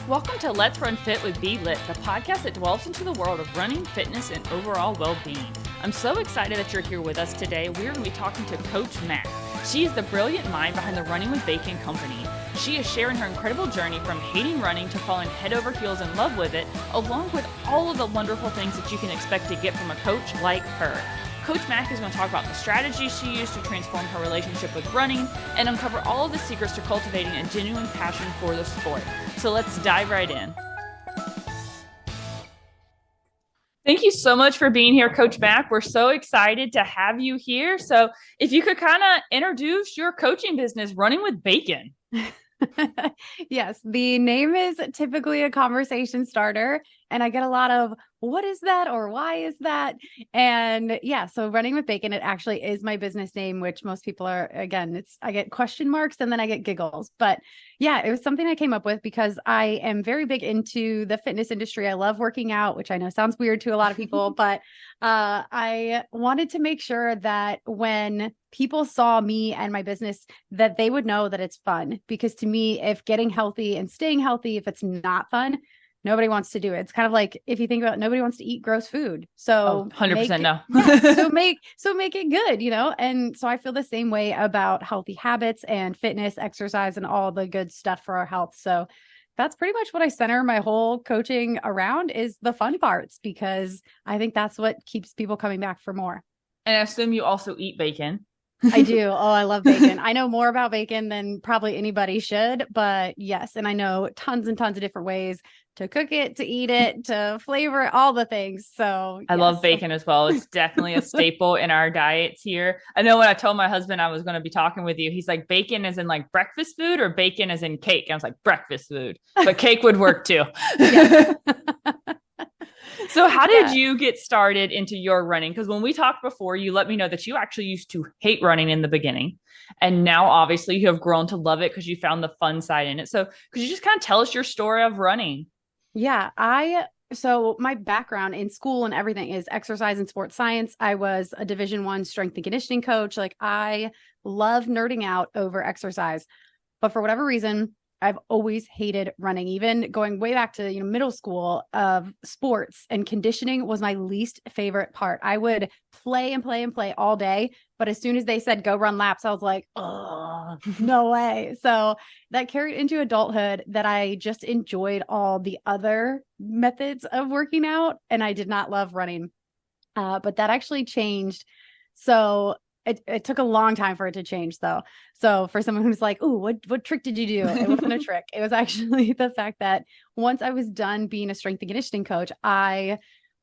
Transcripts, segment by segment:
Welcome to Let's Run Fit with Be Lit, the podcast that delves into the world of running, fitness, and overall well-being. I'm so excited that you're here with us today. We're going to be talking to Coach Mack. She is the brilliant mind behind the Running with Bacon company. She is sharing her incredible journey from hating running to falling head over heels in love with it, along with all of the wonderful things that you can expect to get from a coach like her. Coach Mack is going to talk about the strategies she used to transform her relationship with running and uncover all of the secrets to cultivating a genuine passion for the sport. So let's dive right in. Thank you so much for being here, Coach Mack. We're so excited to have you here. So if you could kind of introduce your coaching business, Running with Bacon. Yes, the name is typically a conversation starter, and I get a lot of what is that or why is that? And yeah, so Running with Bacon, it actually is my business name, which most people are, again, I get question marks and then I get giggles. But yeah, it was something I came up with because I am very big into the fitness industry. I love working out, which I know sounds weird to a lot of people, but I wanted to make sure that when people saw me and my business, that they would know that it's fun. Because to me, if getting healthy and staying healthy, if it's not fun, nobody wants to do it. It's kind of like if you think about it, nobody wants to eat gross food. So 100% no. so make it good, And so I feel the same way about healthy habits and fitness, exercise, and all the good stuff for our health. So that's pretty much what I center my whole coaching around, is the fun parts, because I think that's what keeps people coming back for more. And I assume you also eat bacon. I do. Oh, I love bacon. I know more about bacon than probably anybody should, but yes. And I know tons and tons of different ways to cook it, to eat it, to flavor it, all the things. So I love bacon as well. It's definitely a staple in our diets here. I know when I told my husband I was going to be talking with you, he's like, bacon is in like breakfast food or bacon is in cake? And I was like, breakfast food, but cake would work too. So how did you get started into your running? Because when we talked before, you let me know that you actually used to hate running in the beginning. And now obviously you have grown to love it because you found the fun side in it. So could you just kind of tell us your story of running? Yeah, so my background in school and everything is exercise and sports science. I was a Division I strength and conditioning coach. Like, I love nerding out over exercise, but for whatever reason, I've always hated running. Even going way back to middle school, of sports and conditioning was my least favorite part. I would play and play and play all day, but as soon as they said go run laps, I was like, oh, no way. So that carried into adulthood, that I just enjoyed all the other methods of working out, and I did not love running. But that actually changed. So it took a long time for it to change, though. So for someone who's like, "Ooh, what trick did you do?" It wasn't a trick. It was actually the fact that once I was done being a strength and conditioning coach,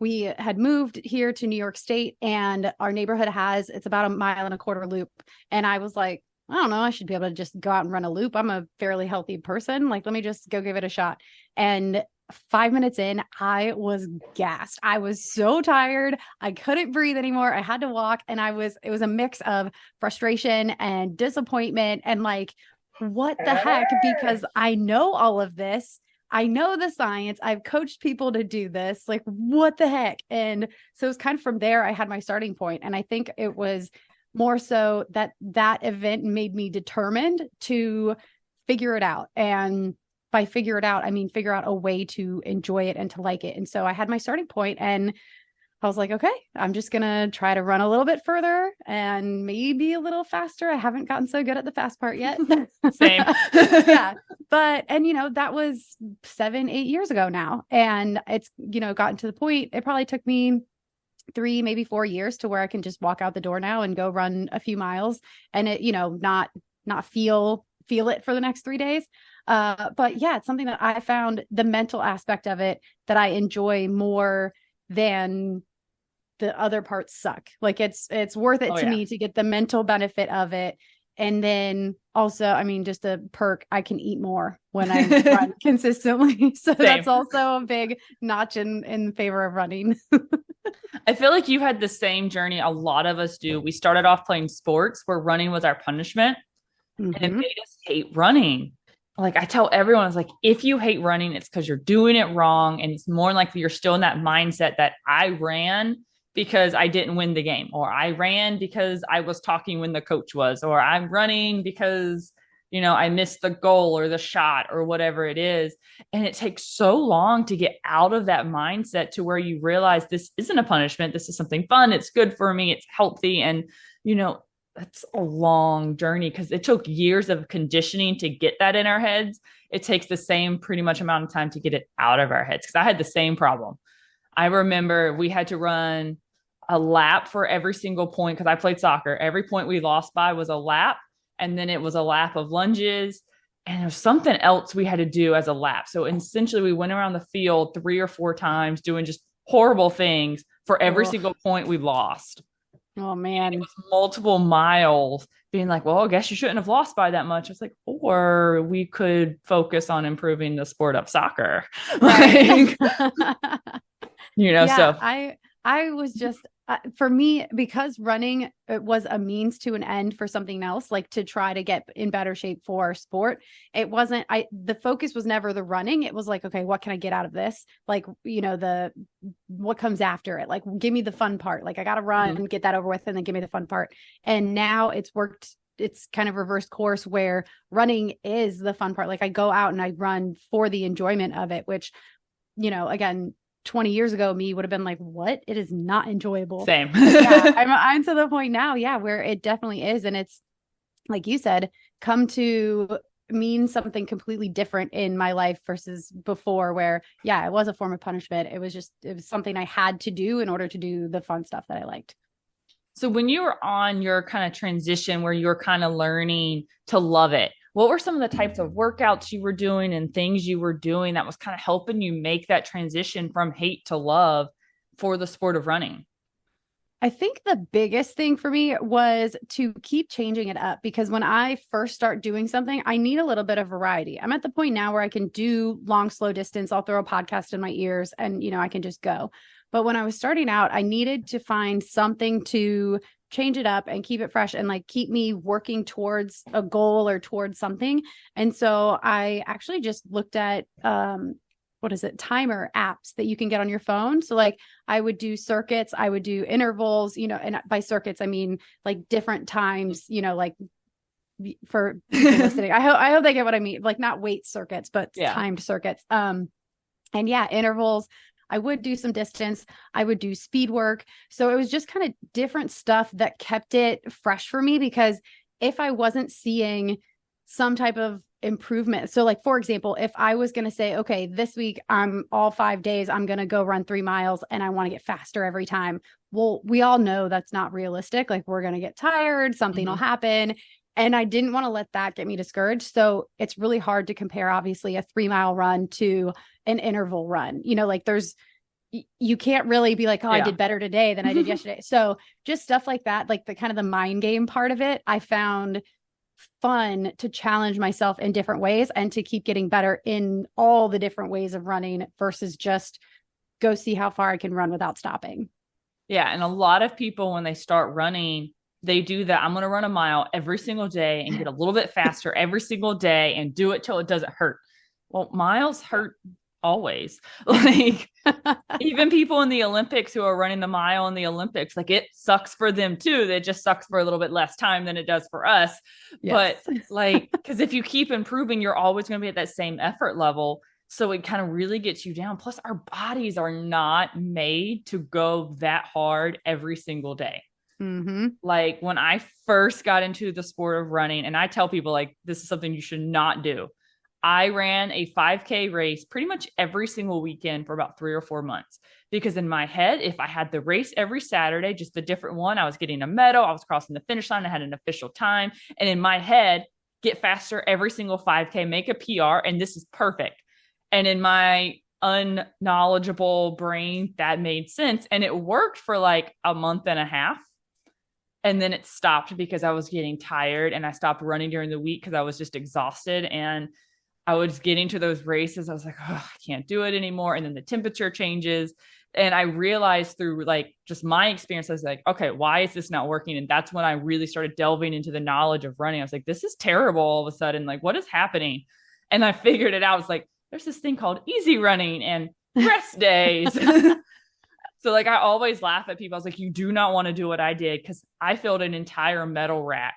we had moved here to New York State, and our neighborhood it's about 1.25 miles loop. And I was like, I don't know, I should be able to just go out and run a loop. I'm a fairly healthy person. Like, let me just go give it a shot. And 5 minutes in, I was gassed. I was so tired. I couldn't breathe anymore. I had to walk. And it was a mix of frustration and disappointment and like, what the heck? Because I know all of this. I know the science. I've coached people to do this. Like, what the heck? And so it was kind of from there I had my starting point. And I think it was more so that event made me determined to figure it out. And by figure it out, I mean, figure out a way to enjoy it and to like it. And so I had my starting point, and I was like, okay, I'm just going to try to run a little bit further and maybe a little faster. I haven't gotten so good at the fast part yet. Same. Yeah. But, that was 7-8 years ago now. And it's, gotten to the point, it probably took me 3, maybe 4 years to where I can just walk out the door now and go run a few miles and it, not feel it for the next 3 days. But yeah, it's something that I found the mental aspect of it that I enjoy more than the other parts suck. Like, it's worth it to me to get the mental benefit of it. And then also, I mean, just a perk, I can eat more when I run consistently. So that's also a big notch in favor of running. I feel like you had the same journey a lot of us do. We started off playing sports where running was our punishment, and it made us hate running. Like, I tell everyone, it's like, if you hate running, it's because you're doing it wrong. And it's more likely you're still in that mindset that I ran because I didn't win the game, or I ran because I was talking when the coach was, or I'm running because, I missed the goal or the shot or whatever it is. And it takes so long to get out of that mindset to where you realize this isn't a punishment. This is something fun. It's good for me. It's healthy. And, that's a long journey because it took years of conditioning to get that in our heads. It takes the same pretty much amount of time to get it out of our heads, because I had the same problem. I remember we had to run a lap for every single point, because I played soccer. Every point we lost by was a lap, and then it was a lap of lunges, and there was something else we had to do as a lap. So essentially we went around the field 3 or 4 times doing just horrible things for every single point we lost. Oh man. It was multiple miles, being like, well, I guess you shouldn't have lost by that much. I was like, or we could focus on improving the sport of soccer. Right. So I was just, for me, because running, it was a means to an end for something else, like to try to get in better shape for sport. It wasn't, the focus was never the running. It was like, okay, what can I get out of this? Like, what comes after it? Like, give me the fun part. Like, I got to run and get that over with, and then give me the fun part. And now it's worked. It's kind of reversed course where running is the fun part. Like, I go out and I run for the enjoyment of it, which, again, 20 years ago, me would have been like, what? It is not enjoyable. Same. I'm to the point now, where it definitely is. And it's, like you said, come to mean something completely different in my life versus before, where, it was a form of punishment. It was something I had to do in order to do the fun stuff that I liked. So when you were on your kind of transition where you were kind of learning to love it, what were some of the types of workouts you were doing and things you were doing that was kind of helping you make that transition from hate to love for the sport of running? I think the biggest thing for me was to keep changing it up, because when I first start doing something, I need a little bit of variety. I'm at the point now where I can do long, slow distance. I'll throw a podcast in my ears and, I can just go. But when I was starting out, I needed to find something to change it up and keep it fresh and like keep me working towards a goal or towards something. And so I actually just looked at, timer apps that you can get on your phone. So like I would do circuits, I would do intervals, and by circuits, I mean like different times, like for people listening, I hope they get what I mean. Like not weight circuits, but timed circuits. Intervals. I would do some distance. I would do speed work. So it was just kind of different stuff that kept it fresh for me, because if I wasn't seeing some type of improvement. So like, for example, if I was going to say, okay, this week, all 5 days, I'm going to go run 3 miles and I want to get faster every time. Well, we all know that's not realistic. Like we're going to get tired, something will happen. And I didn't want to let that get me discouraged. So it's really hard to compare, obviously, a 3-mile run to an interval run. Like you can't really be like, I did better today than I did yesterday. So just stuff like that, like the kind of the mind game part of it, I found fun to challenge myself in different ways and to keep getting better in all the different ways of running versus just go see how far I can run without stopping. Yeah. And a lot of people, when they start running, they do that. I'm going to run a mile every single day and get a little bit faster every single day and do it till it doesn't hurt. Well, miles hurt always. Like even people in the Olympics who are running the mile in the Olympics, like it sucks for them too. It just sucks for a little bit less time than it does for us. Yes. But like, because if you keep improving, you're always going to be at that same effort level. So it kind of really gets you down. Plus our bodies are not made to go that hard every single day. Like when I first got into the sport of running, and I tell people like, this is something you should not do. I ran a 5K race pretty much every single weekend for about 3 or 4 months, because in my head, if I had the race every Saturday, just a different one, I was getting a medal, I was crossing the finish line, I had an official time. And in my head, get faster every single 5K, make a PR, and this is perfect. And in my unknowledgeable brain, that made sense. And it worked for like a month and a half. And then it stopped because I was getting tired, and I stopped running during the week because I was just exhausted. And I was getting to those races. I was like, oh, I can't do it anymore. And then the temperature changes. And I realized through like just my experience, I was like, okay, why is this not working? And that's when I really started delving into the knowledge of running. I was like, this is terrible all of a sudden. Like, what is happening? And I figured it out. I was like, there's this thing called easy running and rest days. So like I always laugh at people. I was like, you do not want to do what I did because I filled an entire medal rack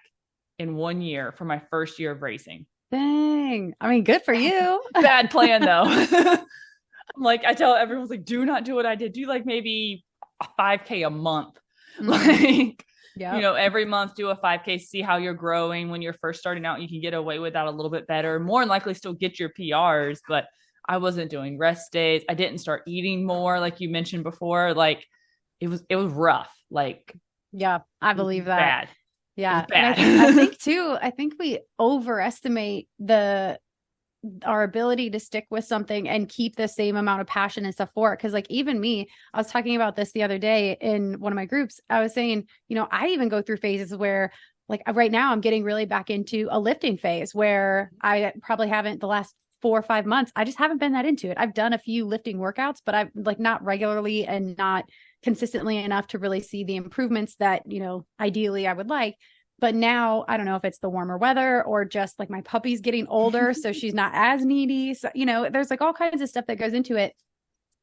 in 1 year for my first year of racing. Dang. I mean, good for you. Bad plan though. Like I tell everyone's like, do not do what I did. Do like maybe a 5K a month. Like, every month do a 5K, see how you're growing. When you're first starting out, you can get away with that a little bit better. More than likely still get your PRs, but I wasn't doing rest days. I didn't start eating more like you mentioned before. Like it was rough. Like yeah, I believe that. Bad. Yeah. Bad. I think too, I think we overestimate our ability to stick with something and keep the same amount of passion and stuff for it. Cause like even me, I was talking about this the other day in one of my groups. I was saying, I even go through phases where like right now I'm getting really back into a lifting phase where I probably haven't the last 4 or 5 months. I just haven't been that into it. I've done a few lifting workouts, but I've like not regularly and not consistently enough to really see the improvements that, ideally I would like. But now I don't know if it's the warmer weather or just like my puppy's getting older, so she's not as needy. So, there's like all kinds of stuff that goes into it.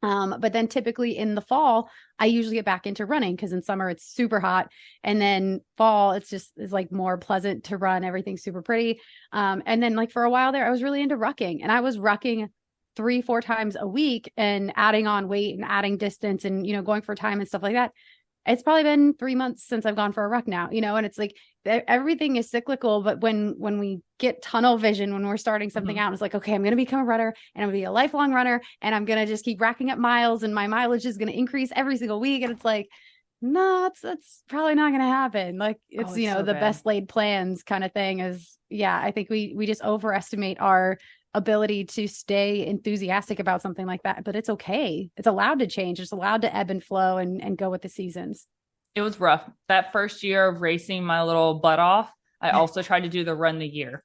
But then typically in the fall, I usually get back into running because in summer it's super hot. And then fall, it's like more pleasant to run. Everything's super pretty. And then like for a while there, I was really into rucking, and I was rucking 3-4 times a week and adding on weight and adding distance and, going for time and stuff like that. It's probably been 3 months since I've gone for a ruck now, and it's like everything is cyclical. But when we get tunnel vision, when we're starting something out, it's like, okay, I'm going to become a runner and I'm going to be a lifelong runner and I'm going to just keep racking up miles and my mileage is going to increase every single week. And it's like, no, that's probably not going to happen. Like it's, so the best laid plans kind of thing is, I think we just overestimate our ability to stay enthusiastic about something like that, but it's okay. It's allowed to change. It's allowed to ebb and flow and go with the seasons. It was rough. That first year of racing my little butt off, I also tried to do the run the year.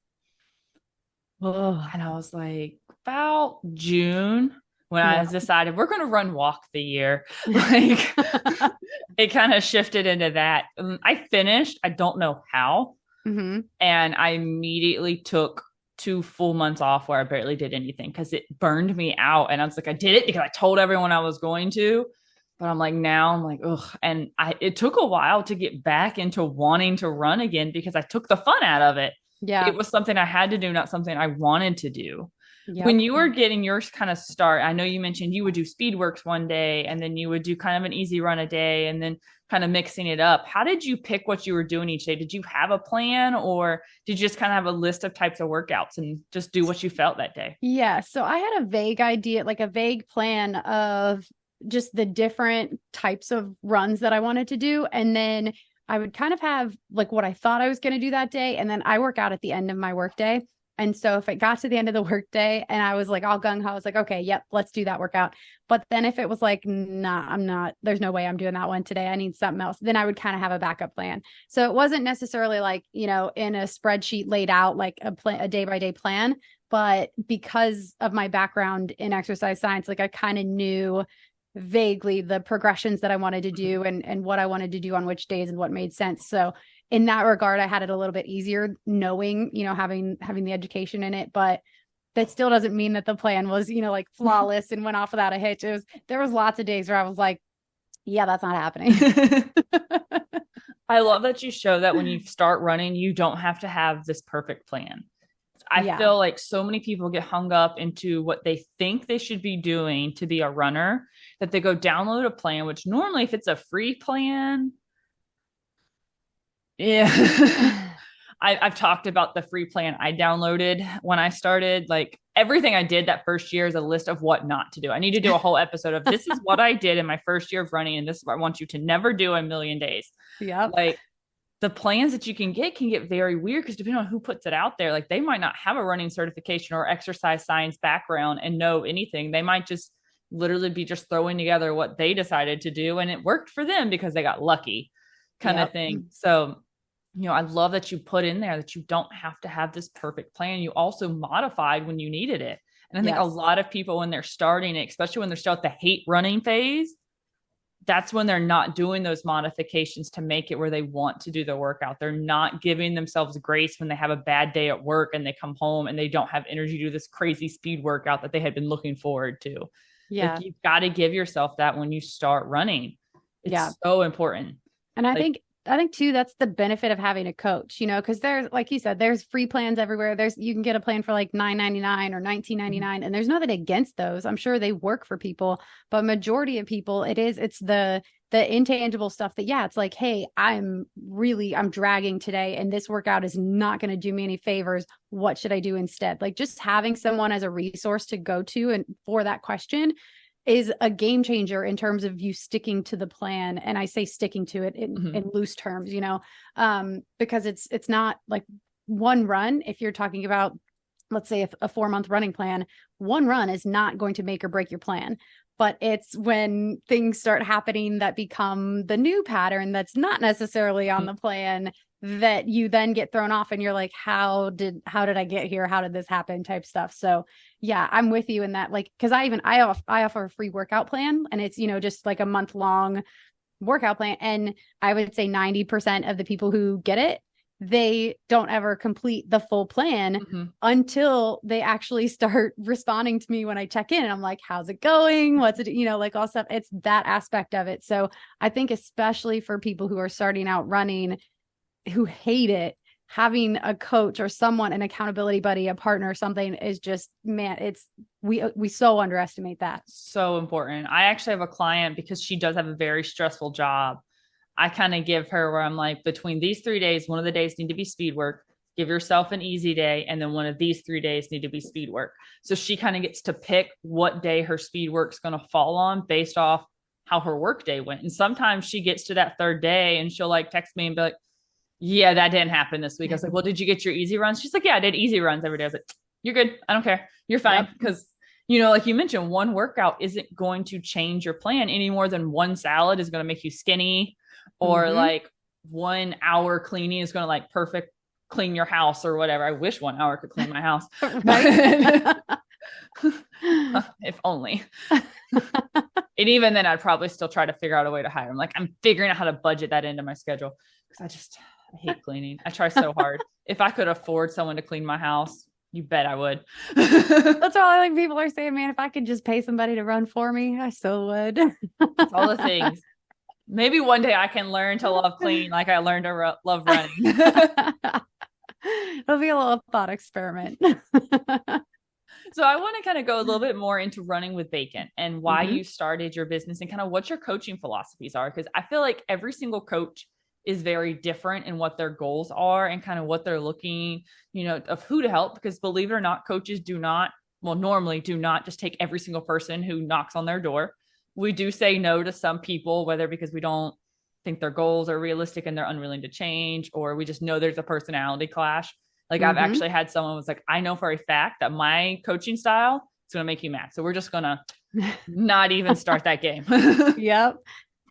And I was like, about June when I decided we're going to run walk the year. Like it kind of shifted into that. I finished, I don't know how. And I immediately took 2 full months off where I barely did anything because it burned me out. And I was like, I did it because I told everyone I was going to, but I'm like, now I'm like, ugh. And it took a while to get back into wanting to run again because I took the fun out of it. Yeah. It was something I had to do, not something I wanted to do. Yep. When you were getting yours kind of start, I know you mentioned you would do speed works one day and then you would do kind of an easy run a day and then kind of mixing it up. How did you pick what you were doing each day? Did you have a plan or did you just kind of have a list of types of workouts and just do what you felt that day? Yeah. So I had a vague idea, like a vague plan of just the different types of runs that I wanted to do. And then I would kind of have like what I thought I was going to do that day. And then I work out at the end of my work day. And so if it got to the end of the workday and I was like all gung ho, I was like, okay, yep, let's do that workout. But then if it was like, nah, I'm not, there's no way I'm doing that one today. I need something else. Then I would kind of have a backup plan. So it wasn't necessarily like, in a spreadsheet laid out like a day by day plan, but because of my background in exercise science, like I kind of knew vaguely the progressions that I wanted to do and what I wanted to do on which days and what made sense. So in that regard, I had it a little bit easier knowing, having the education in it, but that still doesn't mean that the plan was, like flawless and went off without a hitch. There was lots of days where I was like, yeah, that's not happening. I love that you show that when you start running, you don't have to have this perfect plan. I feel like so many people get hung up into what they think they should be doing to be a runner that they go download a plan, which normally if it's a free plan, I've talked about the free plan I downloaded when I started. Like everything I did that first year is a list of what not to do. I need to do a whole episode of this is what I did in my first year of running. And this is what I want you to never do in a million days. Yeah. Like the plans that you can get very weird because depending on who puts it out there, like they might not have a running certification or exercise science background and know anything. They might just literally be just throwing together what they decided to do. And it worked for them because they got lucky kind of thing. So, I love that you put in there that you don't have to have this perfect plan. You also modified when you needed it. And I think a lot of people, when they're starting it, especially when they're still at the hate running phase, that's when they're not doing those modifications to make it where they want to do the workout. They're not giving themselves grace when they have a bad day at work and they come home and they don't have energy to do this crazy speed workout that they had been looking forward to. Yeah. Like you've got to give yourself that when you start running. It's so important. And I think too, that's the benefit of having a coach, because there's, like you said, there's free plans everywhere. You can get a plan for like $9.99 or $19.99, and there's nothing against those. I'm sure they work for people, but majority of people, it's the intangible stuff that, it's like, hey, I'm dragging today and this workout is not going to do me any favors. What should I do instead? Like just having someone as a resource to go to and for that question is a game changer in terms of you sticking to the plan. And I say sticking to it in loose terms, because it's not like one run. If you're talking about, let's say a 4-month running plan, one run is not going to make or break your plan. But it's when things start happening that become the new pattern that's not necessarily on the plan that you then get thrown off and you're like, how did I get here? How did this happen? Type stuff. So yeah, I'm with you in that, like, cause I offer a free workout plan, and it's, just like a month-long workout plan. And I would say 90% of the people who get it, they don't ever complete the full plan until they actually start responding to me when I check in. And I'm like, how's it going? What's it, like all stuff. It's that aspect of it. So I think especially for people who are starting out running, who hate it, having a coach or someone, an accountability buddy, a partner or something is just, man, we so underestimate that. So important. I actually have a client, because she does have a very stressful job. I kind of give her where I'm like, between these 3 days, one of the days need to be speed work, give yourself an easy day. And then one of these 3 days need to be speed work. So she kind of gets to pick what day her speed work's going to fall on based off how her work day went. And sometimes she gets to that third day and she'll like text me and be like, yeah, that didn't happen this week. I was like, well, did you get your easy runs? She's like, yeah, I did easy runs every day. I was like, you're good. I don't care. You're fine. Because, like you mentioned, one workout isn't going to change your plan any more than one salad is going to make you skinny, or like 1 hour cleaning is going to like perfect clean your house or whatever. I wish 1 hour could clean my house. If only. And even then I'd probably still try to figure out a way to hire them. Like I'm figuring out how to budget that into my schedule, because I hate cleaning. I try so hard. If I could afford someone to clean my house, you bet I would. That's all I think people are saying, man, if I could just pay somebody to run for me, I so would. It's all the things. Maybe one day I can learn to love clean like I learned to love running. It'll be a little thought experiment. So I want to kind of go a little bit more into running with bacon and why you started your business and kind of what your coaching philosophies are. Because I feel like every single coach is very different in what their goals are and kind of what they're looking, of who to help. Because believe it or not, coaches normally do not just take every single person who knocks on their door. We do say no to some people, whether because we don't think their goals are realistic and they're unwilling to change, or we just know there's a personality clash. Like I've actually had someone was like, I know for a fact that my coaching style is going to make you mad. So we're just going to not even start that game. Yep.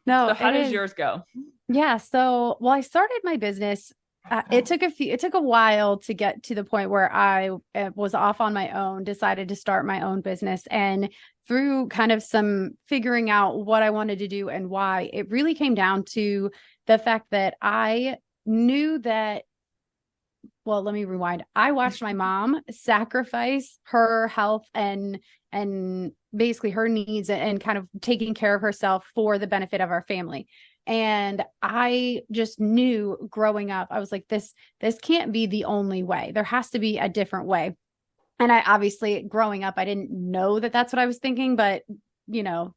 No. So how does yours go? Yeah. So, I started my business. It took a while to get to the point where I was off on my own, decided to start my own business. And through kind of some figuring out what I wanted to do and why, it really came down to the fact that I knew that, well, let me rewind. I watched my mom sacrifice her health and basically her needs and kind of taking care of herself for the benefit of our family. And I just knew growing up, I was like, this can't be the only way. There has to be a different way. And I obviously growing up, I didn't know that that's what I was thinking, but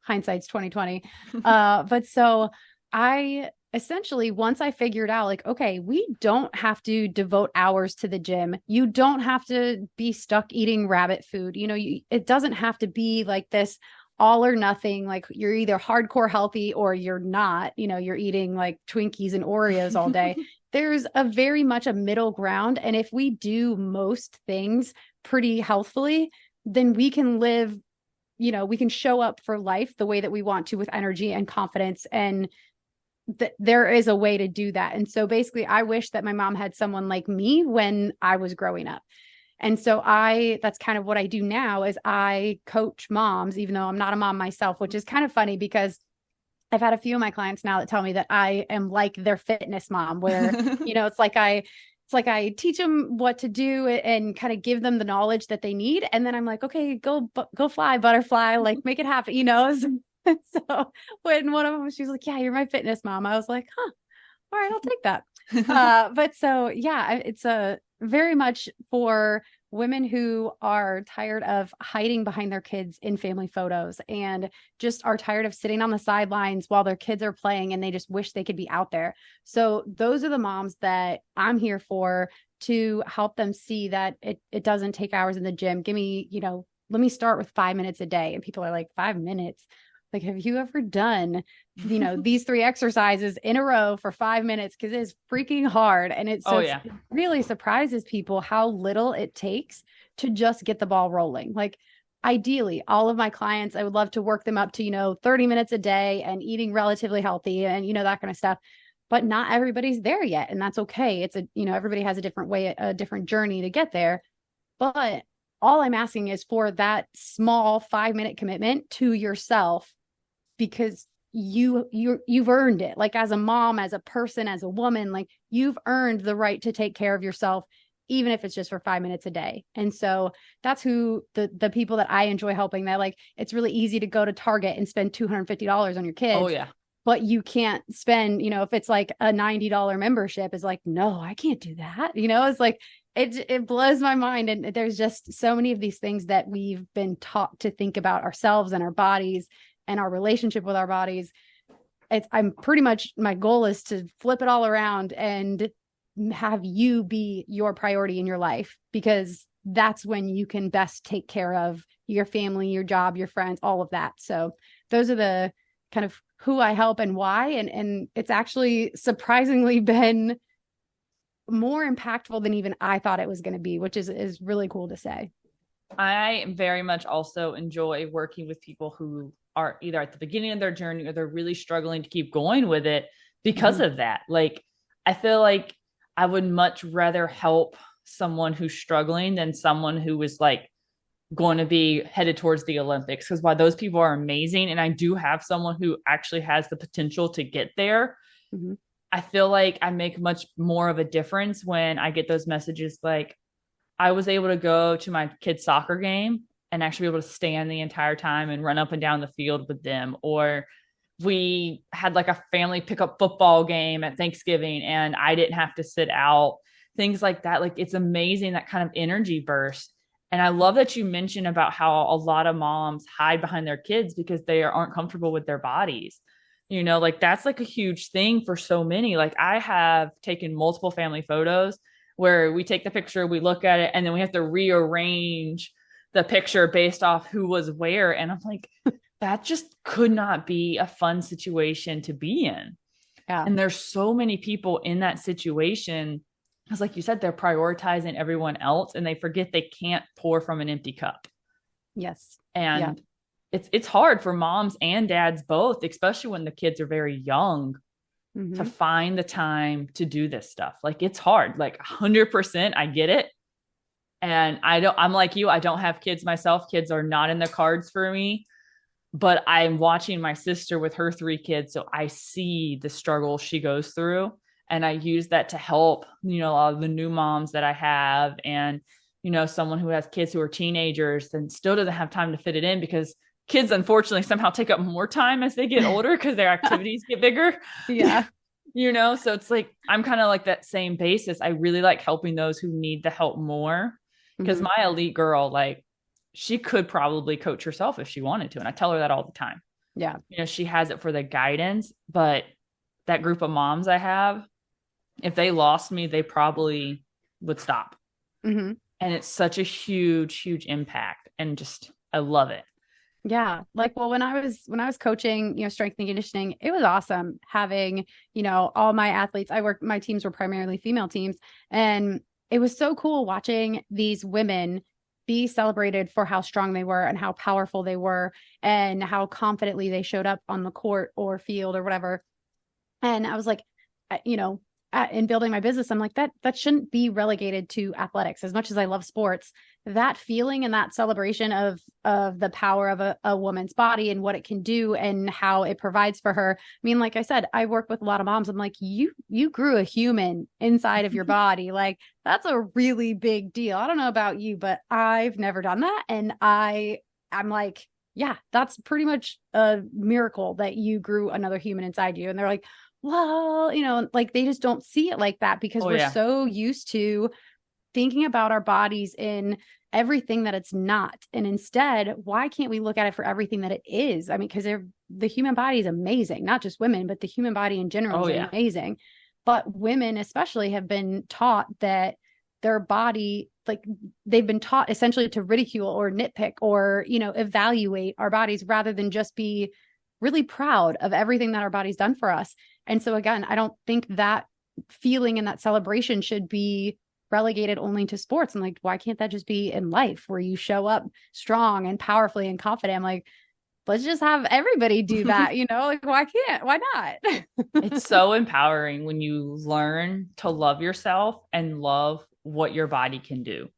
hindsight's 2020. But so I essentially, once I figured out like, okay, we don't have to devote hours to the gym. You don't have to be stuck eating rabbit food. It doesn't have to be like this all or nothing. Like you're either hardcore healthy or you're not, you're eating like Twinkies and Oreos all day. There's a very much a middle ground. And if we do most things pretty healthfully, then we can live, we can show up for life the way that we want to with energy and confidence. And there is a way to do that. And so basically I wish that my mom had someone like me when I was growing up. And so that's kind of what I do now is I coach moms, even though I'm not a mom myself, which is kind of funny because I've had a few of my clients now that tell me that I am like their fitness mom where, it's like it's like I teach them what to do and kind of give them the knowledge that they need. And then I'm like, okay, go fly, butterfly, like make it happen, So when one of them, she was like, yeah, you're my fitness mom. I was like, huh, all right, I'll take that. But so, yeah, it's a very much for women who are tired of hiding behind their kids in family photos and just are tired of sitting on the sidelines while their kids are playing and they just wish they could be out there. So those are the moms that I'm here for, to help them see that it doesn't take hours in the gym. Give me, let me start with 5 minutes a day. And people are like, 5 minutes? Like, have you ever done, these 3 exercises in a row for 5 minutes? Because it's freaking hard. And it really surprises people how little it takes to just get the ball rolling. Like, ideally, all of my clients, I would love to work them up to, 30 minutes a day and eating relatively healthy and, that kind of stuff. But not everybody's there yet. And that's okay. It's everybody has a different way, a different journey to get there. But all I'm asking is for that small 5-minute commitment to yourself, because you've earned it. Like, as a mom, as a person, as a woman, like, you've earned the right to take care of yourself, even if it's just for 5 minutes a day. And so that's who the people that I enjoy helping, that like, it's really easy to go to Target and spend $250 on your kids. Oh yeah. But you can't spend, if it's like a $90 membership, is like, no, I can't do that. It's like, it blows my mind. And there's just so many of these things that we've been taught to think about ourselves and our bodies and our relationship with our bodies. I'm pretty much, my goal is to flip it all around and have you be your priority in your life, because that's when you can best take care of your family, your job, your friends, all of that. So those are the kind of who I help and why. And it's actually surprisingly been more impactful than even I thought it was going to be, which is really cool to say. I very much also enjoy working with people who are either at the beginning of their journey or they're really struggling to keep going with it because of that. Like, I feel like I would much rather help someone who's struggling than someone who is like going to be headed towards the Olympics. Because while those people are amazing, and I do have someone who actually has the potential to get there, I feel like I make much more of a difference when I get those messages like, I was able to go to my kid's soccer game and actually be able to stand the entire time and run up and down the field with them. Or we had like a family pickup football game at Thanksgiving and I didn't have to sit out, things like that. Like, it's amazing, that kind of energy burst. And I love that you mentioned about how a lot of moms hide behind their kids because they aren't comfortable with their bodies. Like, that's like a huge thing for so many. Like, I have taken multiple family photos where we take the picture, we look at it, and then we have to rearrange the picture based off who was where. And I'm like, that just could not be a fun situation to be in. Yeah. And there's so many people in that situation, because like you said, they're prioritizing everyone else and they forget they can't pour from an empty cup. Yes. And it's hard for moms and dads both, especially when the kids are very young, to find the time to do this stuff. Like, it's hard, like 100%. I get it. And I'm like you, I don't have kids myself. Kids are not in the cards for me, but I'm watching my sister with her 3 kids. So I see the struggle she goes through. And I use that to help, a lot of the new moms that I have. And, someone who has kids who are teenagers and still doesn't have time to fit it in, because kids, unfortunately, somehow take up more time as they get older because their activities get bigger. Yeah. So it's like, I'm kind of like that same basis. I really like helping those who need the help more, because my elite girl, like, she could probably coach herself if she wanted to. And I tell her that all the time. Yeah. She has it for the guidance, but that group of moms I have, if they lost me, they probably would stop. And it's such a huge, huge impact. And just, I love it. Yeah. Like, well, when I was coaching, strength and conditioning, it was awesome having, all my athletes. My teams were primarily female teams. And it was so cool watching these women be celebrated for how strong they were and how powerful they were and how confidently they showed up on the court or field or whatever. And I was like, in building my business, I'm like, that shouldn't be relegated to athletics. As much as I love sports, that feeling and that celebration of the power of a woman's body and what it can do and how it provides for her. I mean, like I said, I work with a lot of moms. I'm like, you grew a human inside of your body. Like, that's a really big deal. I don't know about you, but I've never done that. And I'm like, yeah, that's pretty much a miracle that you grew another human inside you. And they're like, well, like they just don't see it like that because we're so used to thinking about our bodies in everything that it's not. And instead, why can't we look at it for everything that it is? I mean, because the human body is amazing, not just women, but the human body in general is amazing. But women especially have been taught that their body, like they've been taught essentially to ridicule or nitpick or, evaluate our bodies rather than just be really proud of everything that our body's done for us. And so again, I don't think that feeling and that celebration should be relegated only to sports. I'm like, why can't that just be in life where you show up strong and powerfully and confident? I'm like, let's just have everybody do that, like why not? It's so empowering when you learn to love yourself and love what your body can do.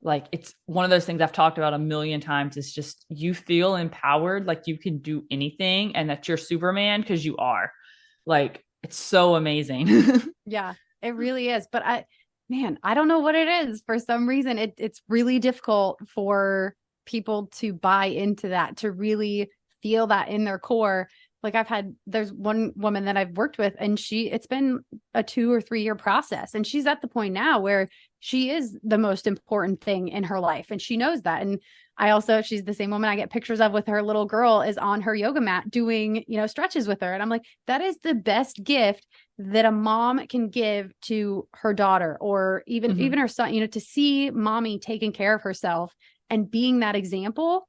Like, it's one of those things I've talked about a million times. It's just, you feel empowered, like you can do anything and that you're Superman because you are. Like, it's so amazing. Yeah, it really is. But I don't know what it is. For some reason, it's really difficult for people to buy into that, to really feel that in their core. Like there's one woman that I've worked with and it's been a 2 or 3 year process. And she's at the point now where she is the most important thing in her life. And she knows that. And she's the same woman I get pictures of with her little girl is on her yoga mat doing, stretches with her. And I'm like, that is the best gift that a mom can give to her daughter or even her son, to see mommy taking care of herself and being that example.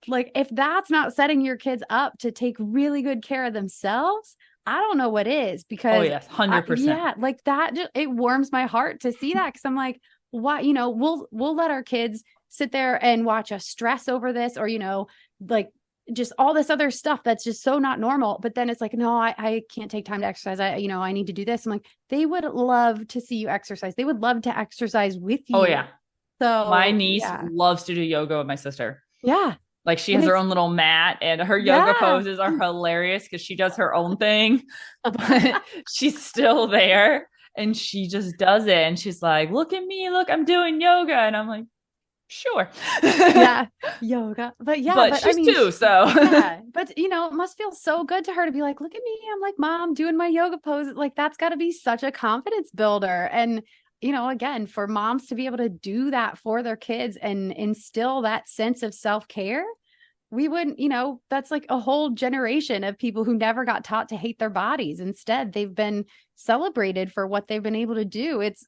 Like, if that's not setting your kids up to take really good care of themselves, I don't know what is, because 100%. like that, it warms my heart to see that. Cause I'm like, why, we'll let our kids sit there and watch us stress over this, or, like just all this other stuff that's just so not normal. But then it's like, no, I can't take time to exercise. I need to do this. I'm like, they would love to see you exercise. They would love to exercise with you. Oh yeah. So my niece loves to do yoga with my sister. Yeah. Like, she has her own little mat and her yoga poses are hilarious because she does her own thing, but she's still there and she just does it. And she's like, look at me, look, I'm doing yoga. And I'm like, sure. Yoga. But she's too. So but it must feel so good to her to be like, look at me. I'm like, Mom, doing my yoga pose. Like, that's gotta be such a confidence builder. And again, for moms to be able to do that for their kids and instill that sense of self-care, we wouldn't, that's like a whole generation of people who never got taught to hate their bodies. Instead, they've been celebrated for what they've been able to do. It's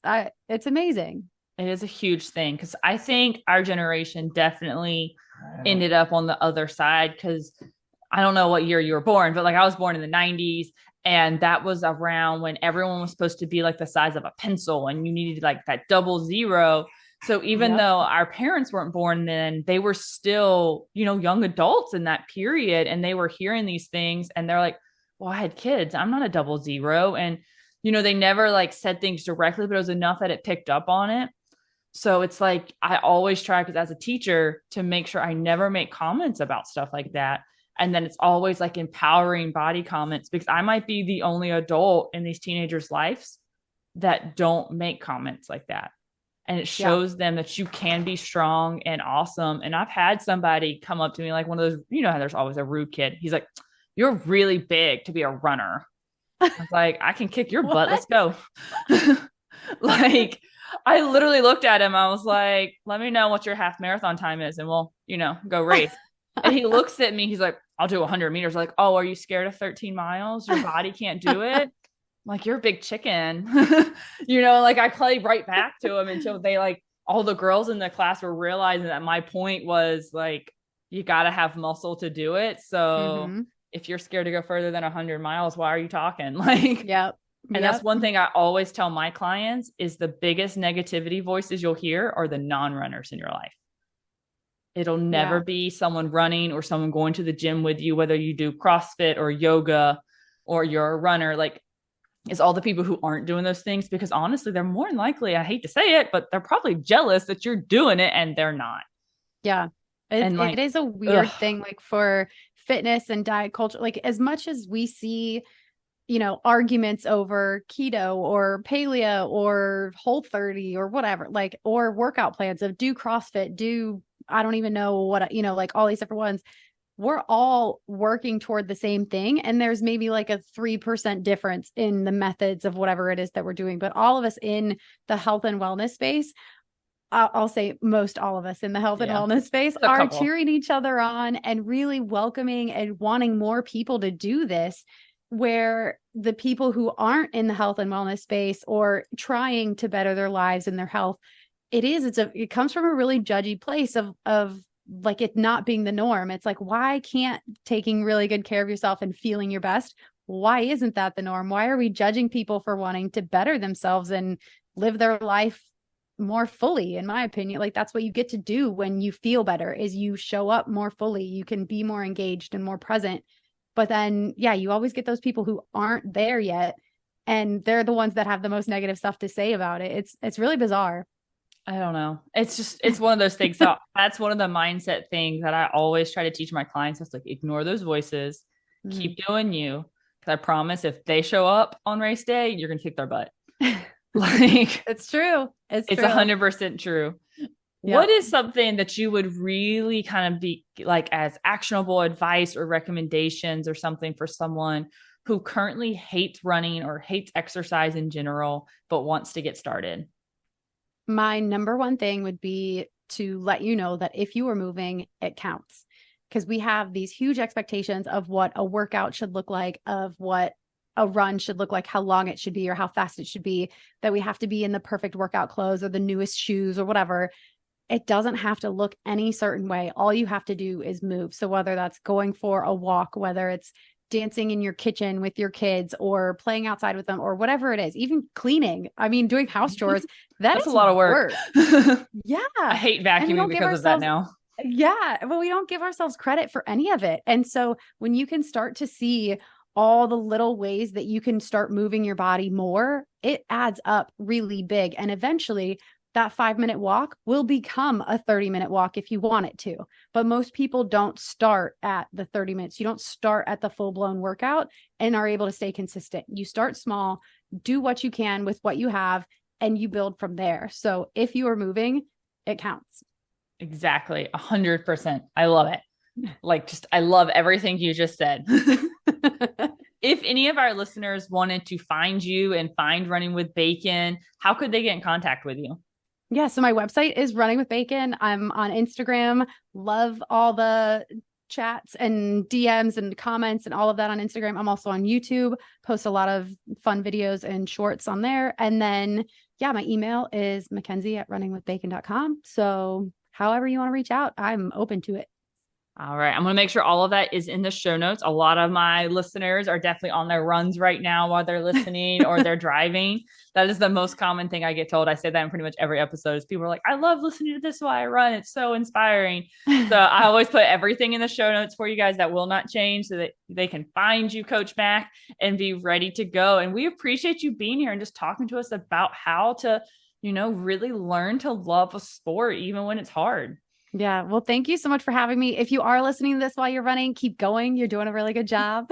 amazing. It is a huge thing, because I think our generation definitely ended up on the other side, because I don't know what year you were born, but like, I was born in the 90s. And that was around when everyone was supposed to be like the size of a pencil and you needed like that 00. So even though our parents weren't born then, they were still, young adults in that period. And they were hearing these things and they're like, well, I had kids. I'm not a 00. And, they never like said things directly, but it was enough that it picked up on it. So it's like, I always try, because as a teacher, to make sure I never make comments about stuff like that. And then it's always like empowering body comments, because I might be the only adult in these teenagers' lives that don't make comments like that. And it shows them that you can be strong and awesome. And I've had somebody come up to me, like one of those, how there's always a rude kid. He's like, you're really big to be a runner. I was like, I can kick your butt. Let's go. Like, I literally looked at him. I was like, let me know what your half marathon time is and we'll, go race. And he looks at me. He's like, I'll do 100 meters. Like, oh, are you scared of 13 miles? Your body can't do it. I'm like, you're a big chicken. Like, I played right back to him until they, like, all the girls in the class were realizing that my point was like, you got to have muscle to do it. So if you're scared to go further than 100 miles, why are you talking? Like, and that's one thing I always tell my clients is the biggest negativity voices you'll hear are the non-runners in your life. It'll never be someone running or someone going to the gym with you, whether you do CrossFit or yoga or you're a runner. Like, is all the people who aren't doing those things, because honestly, they're more than likely, I hate to say it, but they're probably jealous that you're doing it and they're not. Yeah. And like, it is a weird thing, like for fitness and diet culture, like as much as we see, arguments over keto or paleo or Whole30 or whatever, like, or workout plans of do CrossFit, I don't even know what, like all these different ones. We're all working toward the same thing. And there's maybe like a 3% difference in the methods of whatever it is that we're doing. But all of us in the health and wellness space, I'll say most all of us in the health and wellness space are cheering each other on and really welcoming and wanting more people to do this, where the people who aren't in the health and wellness space or trying to better their lives and their health, it comes from a really judgy place of like it not being the norm. It's like, why can't taking really good care of yourself and feeling your best? Why isn't that the norm? Why are we judging people for wanting to better themselves and live their life more fully? In my opinion, like that's what you get to do when you feel better, is you show up more fully. You can be more engaged and more present. But then, you always get those people who aren't there yet. And they're the ones that have the most negative stuff to say about it. It's really bizarre. I don't know. It's one of those things. So that's one of the mindset things that I always try to teach my clients. It's like, ignore those voices, keep doing you. Cause I promise if they show up on race day, you're going to kick their butt. Like it's true. It's 100% true. Yep. What is something that you would really kind of be like as actionable advice or recommendations or something for someone who currently hates running or hates exercise in general, but wants to get started? My number one thing would be to let you know that if you are moving, it counts, because we have these huge expectations of what a workout should look like, of what a run should look like, how long it should be or how fast it should be, that we have to be in the perfect workout clothes or the newest shoes or whatever. It doesn't have to look any certain way. All you have to do is move. So whether that's going for a walk, whether it's dancing in your kitchen with your kids or playing outside with them or whatever it is, even cleaning. I mean, doing house chores, that's a lot of work. Yeah. I hate vacuuming because of that now. Yeah. But we don't give ourselves credit for any of it. And so when you can start to see all the little ways that you can start moving your body more, it adds up really big. And eventually that 5-minute walk will become a 30-minute walk if you want it to. But most people don't start at the 30 minutes. You don't start at the full-blown workout and are able to stay consistent. You start small, do what you can with what you have, and you build from there. So if you are moving, it counts. Exactly. 100%. I love it. I love everything you just said. If any of our listeners wanted to find you and find Running with Bacon, how could they get in contact with you? Yeah, so my website is Running with Bacon. I'm on Instagram. Love all the chats and DMs and comments and all of that on Instagram. I'm also on YouTube, post a lot of fun videos and shorts on there. And then, my email is Mackenzie@runningwithbacon.com. So however you want to reach out, I'm open to it. All right. I'm going to make sure all of that is in the show notes. A lot of my listeners are definitely on their runs right now while they're listening or they're driving. That is the most common thing I get told. I say that in pretty much every episode is people are like, I love listening to this while I run. It's so inspiring. So I always put everything in the show notes for you guys. That will not change so that they can find you, Coach Mack, and be ready to go. And we appreciate you being here and just talking to us about how to, really learn to love a sport, even when it's hard. Yeah. Well, thank you so much for having me. If you are listening to this while you're running, keep going. You're doing a really good job.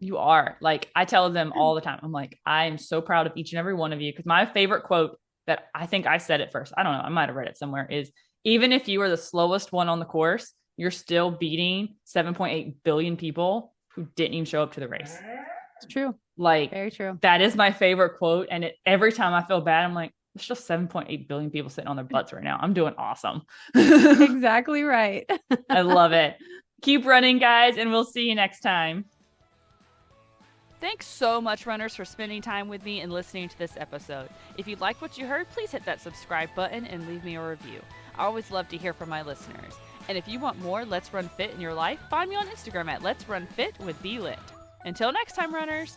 You are. Like, I tell them all the time, I'm like, I am so proud of each and every one of you. Because my favorite quote that I think I said it first, I don't know, I might have read it somewhere, is even if you are the slowest one on the course, you're still beating 7.8 billion people who didn't even show up to the race. It's true. Like, very true. That is my favorite quote. And every time I feel bad, I'm like, there's just 7.8 billion people sitting on their butts right now. I'm doing awesome. Exactly right. I love it. Keep running, guys, and we'll see you next time. Thanks so much, runners, for spending time with me and listening to this episode. If you like what you heard, please hit that subscribe button and leave me a review. I always love to hear from my listeners. And if you want more Let's Run Fit in your life, find me on Instagram at Let's Run Fit with BLit. Until next time, runners.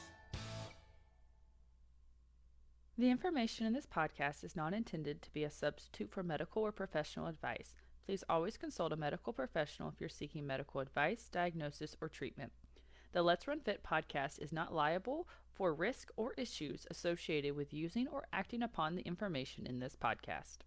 The information in this podcast is not intended to be a substitute for medical or professional advice. Please always consult a medical professional if you're seeking medical advice, diagnosis, or treatment. The Let's Run Fit podcast is not liable for risk or issues associated with using or acting upon the information in this podcast.